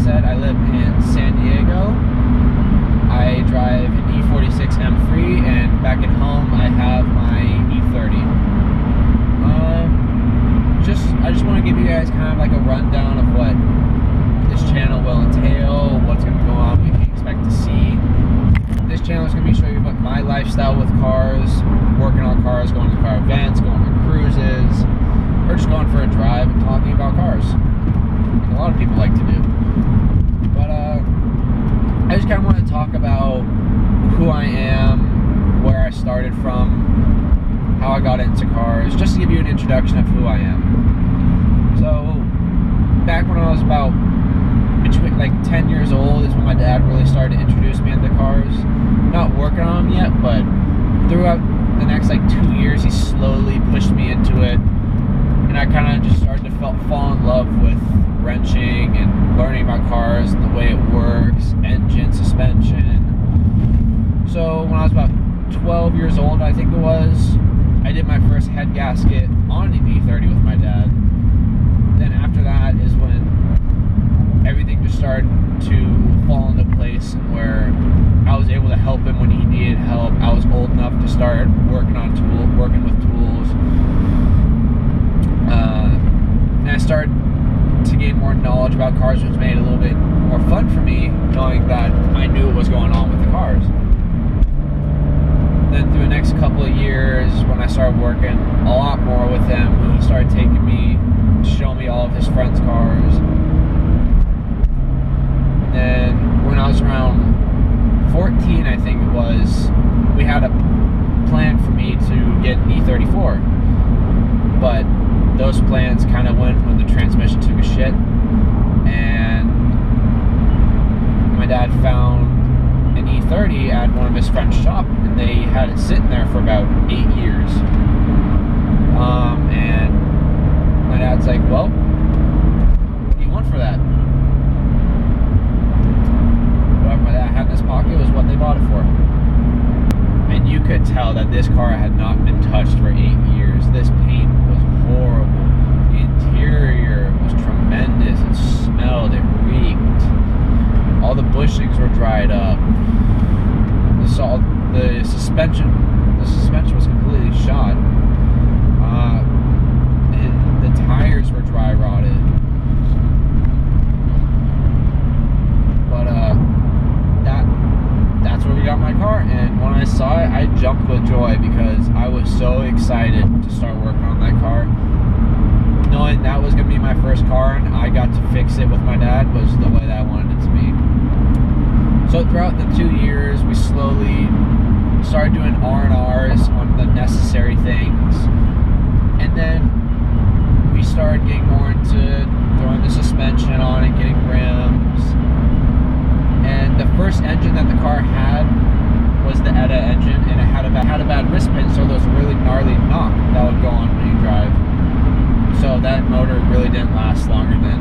said, I live in San Diego. I drive an E46 M3, and back at home I have my E30. I just want to give you guys kind of like a rundown of what this channel will entail, what's going to go on, what you can expect to see. This channel is going to be showing you about my lifestyle with cars, working on cars, going to car events, going on cruises, or just going for a drive and talking about cars, like a lot of people like to do. But I just kind of want to talk about who I am, where I started from, how I got into cars, just to give you an introduction of who I am. So, back when I was about between like 10 years old is when my dad really started to introduce me into cars. Not working on them yet, but throughout the next like 2 years, he slowly pushed me into it. And I kind of just started to fall in love with wrenching and learning about cars and the way it works, engine, suspension. So when I was about 12 years old, I think it was, I did my first head gasket on an E30 with my dad. Then after that is when everything just started to fall into place, where I was able to help him when he needed help. I was old enough to start working with tools. And I started to gain more knowledge about cars, which made it a little bit more fun for me, knowing that I knew what was going on with the cars. Then through the next couple of years, when I started working a lot more with him, he started taking me to show me all of his friends' cars. And then when I was around 14, I think it was, we had a plan for me to get an E34. But those plans kind of went when the transmission took a shit. And my dad found an E30 at one of his friend's shop, and they had it sitting there for about 8 years. And my dad's like, well, what do you want for that? Whatever my dad had in his pocket was what they bought it for. And you could tell that this car had not been touched for 8 years. This paint was horrible. The interior was tremendous. It smelled, it reeked. All the bushings were dried up. The suspension was completely shot. The tires were dry rotted. But that's where we got my car, and when I saw it, I jumped with joy because I was so excited to start working on that car. Knowing that was going to be my first car and I got to fix it with my dad was the way that I wanted it to be. So throughout the 2 years, we slowly started doing R&Rs on the necessary things. And then we started getting more into throwing the suspension on it, getting rims. And the first engine that the car had was the ETA engine, and it had a bad wrist pin, so there was a really gnarly knock that would go on when you drive. So that motor really didn't last longer than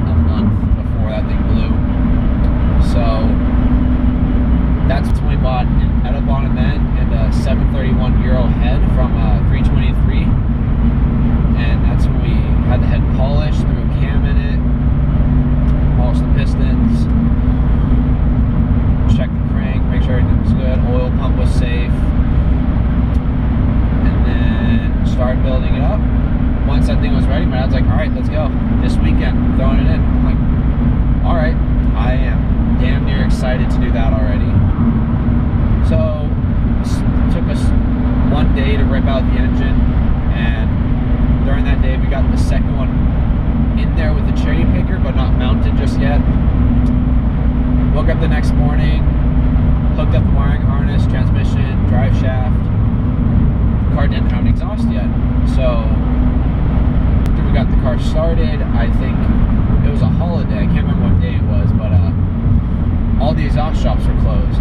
a month before that thing blew. So that's when we bought an ETA Bonnet and a 731 Euro head from 323. And that's when we had the head polished, threw a cam in it, polished the pistons, checked the crank, make sure everything was good, oil pump was safe, and then started building it up. Once that thing was ready, my dad's like, alright, let's go. This weekend, throwing it in. I'm like, alright, I am damn near excited to do that already. So, it took us 1 day to rip out the engine, and during that day we got the second one in there with the cherry picker, but not mounted just yet. Woke up the next morning, hooked up the wiring harness, transmission, drive shaft. The car didn't have an exhaust yet. So after we got the car started, I think it was a holiday, I can't remember what day it was, but all the exhaust shops were closed.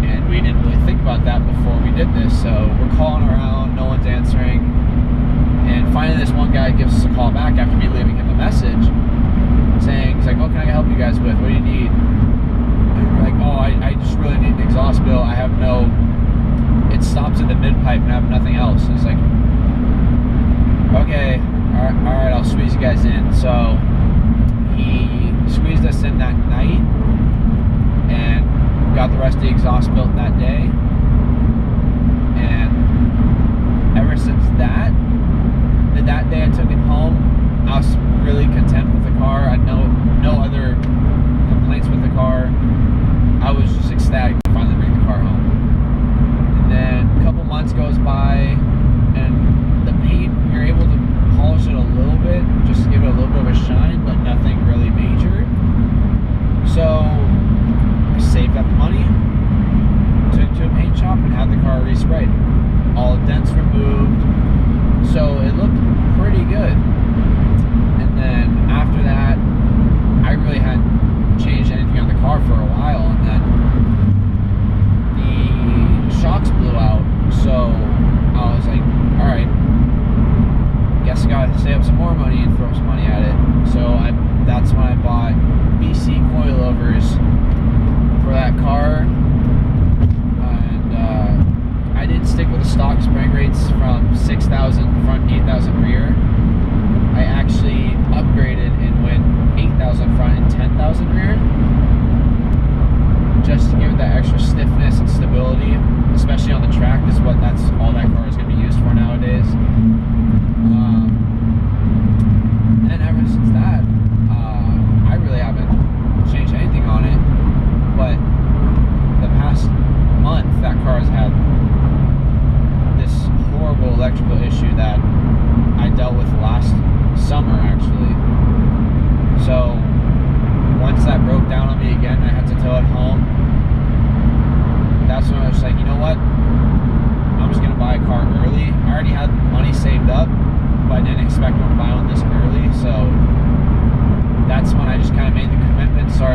And we didn't really think about that before we did this, so we're calling around, no one's answering. And finally this one guy gives us a call back after me leaving him a message saying, he's like, what can I help you guys with? What do you need? And we're like, oh, I just really need an exhaust bill. I have no, it stops at the mid-pipe and I have nothing else. And it's like, okay, all right, I'll squeeze you guys in. So he squeezed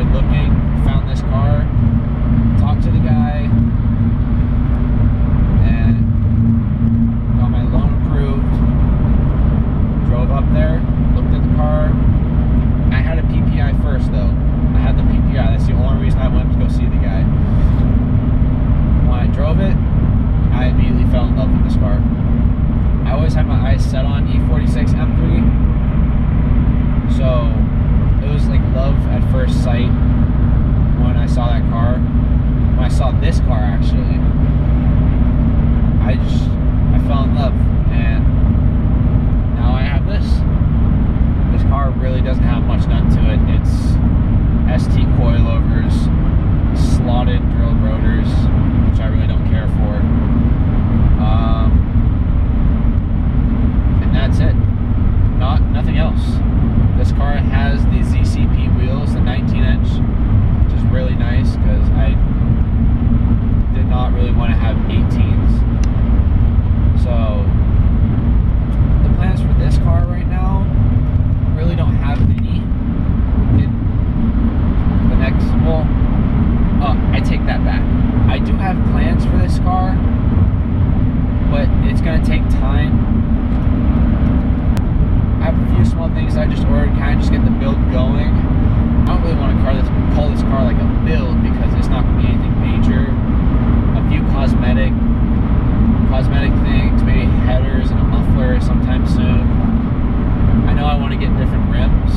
started looking, found this car, talked to the guy, and got my loan approved. Drove up there, looked at the car. I had a PPI first though. I had the PPI. That's the only reason I went to go see the guy. When I drove it, I immediately fell in love with this car. I always had my eyes set on E46 M3. So it was like love at first sight when I saw that car. When I saw this car actually, I fell in love, and now I have this. This car really doesn't have much done to it. It's ST coilovers, slotted drilled rotors, which I really don't care for. And that's it. Nothing else. This car has the ZCP wheels, the 19-inch, which is really nice because I did not really want to have 18s. So the plans for this car right now really don't have any. I take that back. I do have plans for this car, but it's gonna take time. I have a few small things I just ordered, kind of just get the build going. I don't really want to call this car like a build because it's not gonna be anything major. A few cosmetic things, maybe headers and a muffler sometime soon. I know I want to get different rims,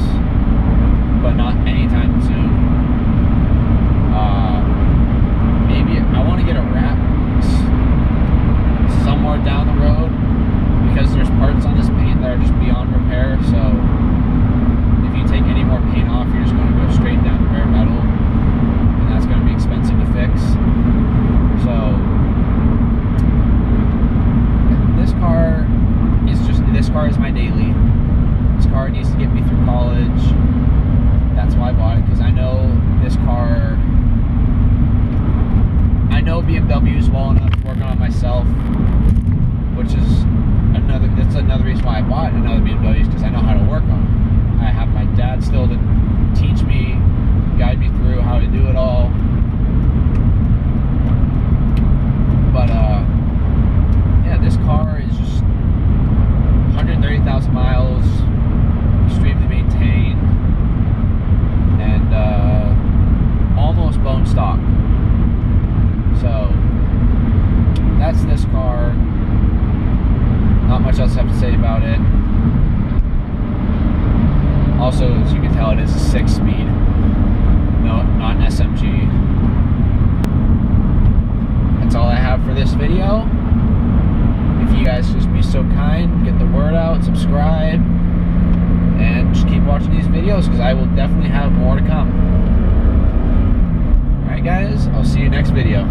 but not anytime soon. Maybe I want to get a wrap somewhere down the road because there's parts on this paint that are just beyond repair. So if you take any more paint off, you're just going to go straight down to bare metal, and that's going to be expensive to fix. So this car is my daily. This car needs to get me through college. That's why I bought it, because I know this car, I know BMWs well enough to work on it myself, which is that's another reason why I bought another BMW, because I know how to work on it. I have my dad still to teach me, guide me through how to do it all. But yeah, this car is just 130,000 miles, extremely maintained, and almost bone stock. So that's this car. Not much else I have to say about it. Also, as you can tell, it is a 6-speed, no, not an SMG. That's all I have for this video. If you guys just be so kind, get the word out, subscribe, and just keep watching these videos because I will definitely have more to come. Alright guys, I'll see you next video.